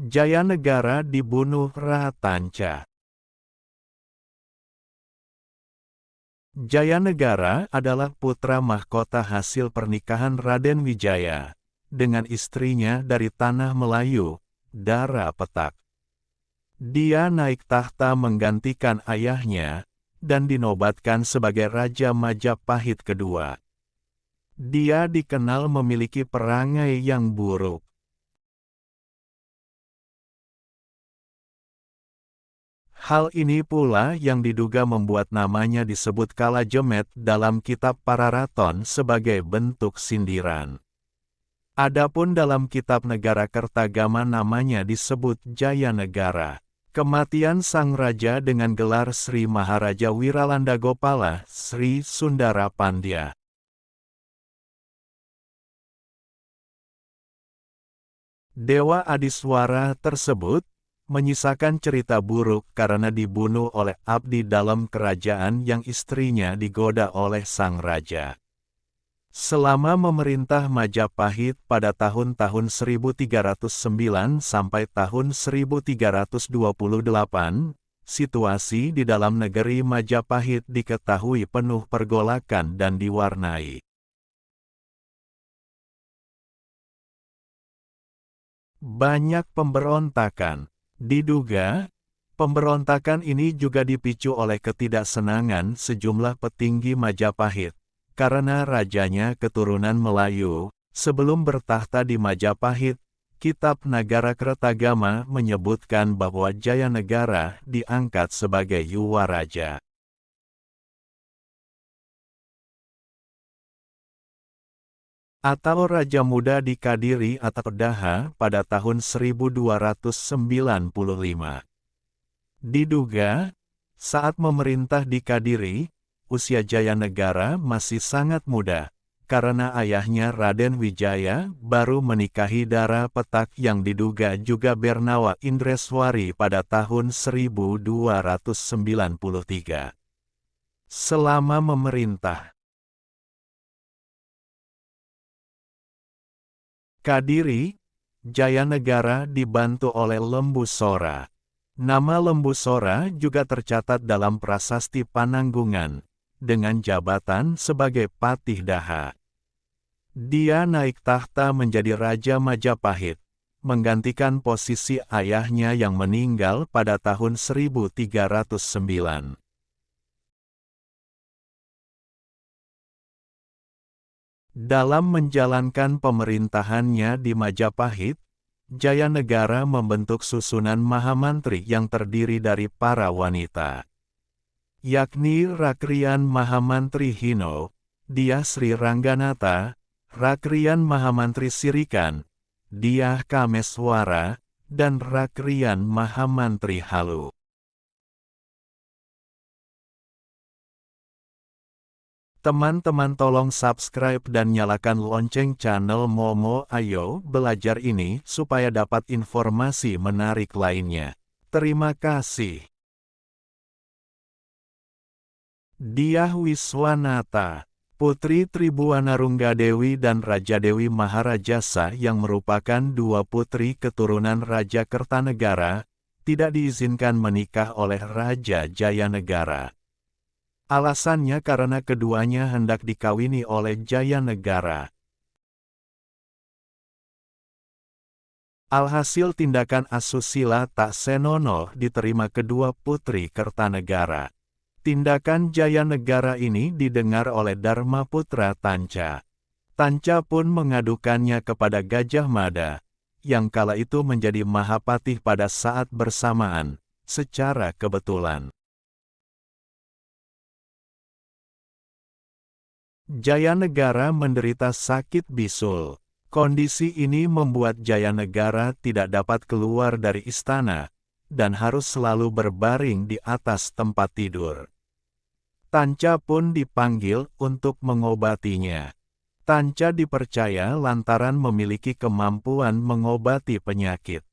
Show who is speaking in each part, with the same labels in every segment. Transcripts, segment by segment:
Speaker 1: Jayanegara dibunuh Ratanca. Jayanegara adalah putra mahkota hasil pernikahan Raden Wijaya dengan istrinya dari tanah Melayu, Dara Petak. Dia naik tahta menggantikan ayahnya dan dinobatkan sebagai Raja Majapahit kedua. Dia dikenal memiliki perangai yang buruk. Hal ini pula yang diduga membuat namanya disebut Kalajemet dalam kitab Pararaton sebagai bentuk sindiran. Adapun dalam kitab Negara Kertagama namanya disebut Jayanegara. Kematian sang raja dengan gelar Sri Maharaja Wiralandagopala, Sri Sundara Pandya. Dewa Adiswara tersebut menyisakan cerita buruk karena dibunuh oleh abdi dalam kerajaan yang istrinya digoda oleh sang raja. Selama memerintah Majapahit pada tahun-tahun 1309 sampai tahun 1328, situasi di dalam negeri Majapahit diketahui penuh pergolakan dan diwarnai banyak pemberontakan. Diduga, pemberontakan ini juga dipicu oleh ketidaksenangan sejumlah petinggi Majapahit, karena rajanya keturunan Melayu. Sebelum bertahta di Majapahit, kitab Nagara Kertagama menyebutkan bahwa Jayanegara diangkat sebagai Yuwaraja. Atau Raja Muda di Kadiri atau Daha pada tahun 1295. Diduga, saat memerintah di Kadiri, usia Jayanegara masih sangat muda, karena ayahnya Raden Wijaya baru menikahi Dara Petak yang diduga juga bernama Indreswari pada tahun 1293. Selama memerintah Kadiri, Jayanegara dibantu oleh Lembu Sora. Nama Lembu Sora juga tercatat dalam prasasti Pananggungan, dengan jabatan sebagai Patih Daha. Dia naik tahta menjadi Raja Majapahit, menggantikan posisi ayahnya yang meninggal pada tahun 1309. Dalam menjalankan pemerintahannya di Majapahit, Jayanegara membentuk susunan Mahamantri yang terdiri dari para wanita, yakni Rakrian Mahamantri Hino, Dyah Sri Rangganata, Rakrian Mahamantri Sirikan, Dyah Kameswara, dan Rakrian Mahamantri Halu. Teman-teman tolong subscribe dan nyalakan lonceng channel Momo Ayo Belajar ini supaya dapat informasi menarik lainnya. Terima kasih. Dyah Wiswanata, Putri Tribuanarunggadewi dan Raja Dewi Maharajasa yang merupakan dua putri keturunan Raja Kertanegara, tidak diizinkan menikah oleh Raja Jayanegara. Alasannya karena keduanya hendak dikawini oleh Jayanegara. Alhasil tindakan asusila tak senonoh diterima kedua putri Kertanegara. Tindakan Jayanegara ini didengar oleh Dharmaputra Tanca. Tanca pun mengadukannya kepada Gajah Mada, yang kala itu menjadi Mahapatih pada saat bersamaan, secara kebetulan. Jayanegara menderita sakit bisul. Kondisi ini membuat Jayanegara tidak dapat keluar dari istana, dan harus selalu berbaring di atas tempat tidur. Tanca pun dipanggil untuk mengobatinya. Tanca dipercaya lantaran memiliki kemampuan mengobati penyakit.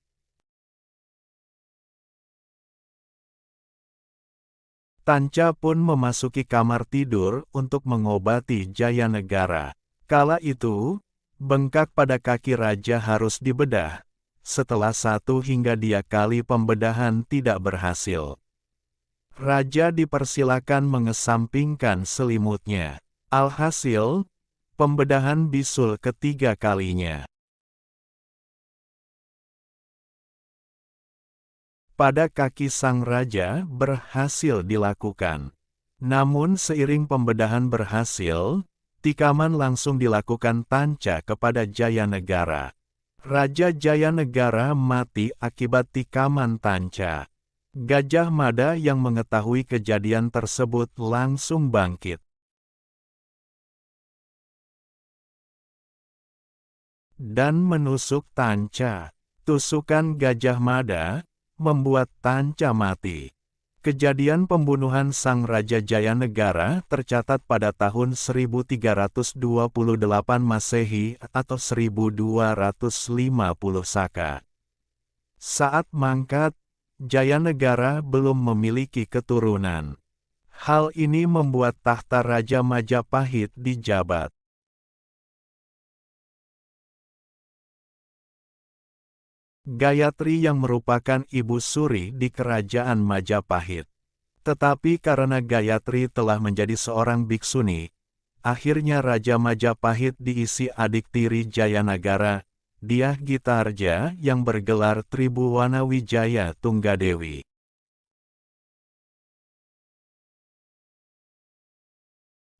Speaker 1: Tanca pun memasuki kamar tidur untuk mengobati Jayanegara. Kala itu, bengkak pada kaki raja harus dibedah, setelah 1 hingga 2 kali pembedahan tidak berhasil. Raja dipersilakan mengesampingkan selimutnya. Alhasil, pembedahan bisul ketiga kalinya. Pada kaki sang raja berhasil dilakukan. Namun seiring pembedahan berhasil, tikaman langsung dilakukan tanca kepada Jayanegara. Raja Jayanegara mati akibat tikaman tanca. Gajah Mada yang mengetahui kejadian tersebut langsung bangkit. Dan menusuk tanca. Tusukan Gajah Mada membuat tanca mati. Kejadian pembunuhan sang Raja Jayanegara tercatat pada tahun 1328 Masehi atau 1250 Saka. Saat mangkat, Jayanegara belum memiliki keturunan. Hal ini membuat tahta Raja Majapahit dijabat. Gayatri yang merupakan ibu suri di kerajaan Majapahit. Tetapi karena Gayatri telah menjadi seorang biksuni, akhirnya Raja Majapahit diisi adik tiri Jayanegara, Dyah Gitarja yang bergelar Tribhuwana Wijaya Tunggadewi.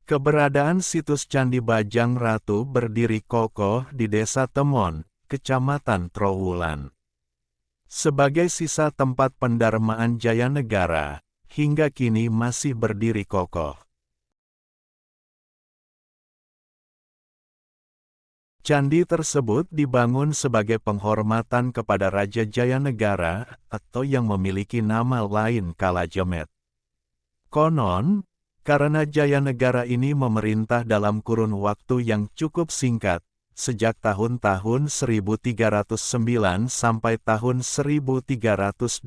Speaker 1: Keberadaan situs Candi Bajang Ratu berdiri kokoh di Desa Temon, Kecamatan Trowulan. Sebagai sisa tempat pendarmaan Jayanegara, hingga kini masih berdiri kokoh. Candi tersebut dibangun sebagai penghormatan kepada Raja Jayanegara atau yang memiliki nama lain Kalajemet. Konon, karena Jayanegara ini memerintah dalam kurun waktu yang cukup singkat, sejak tahun-tahun 1309 sampai tahun 1328.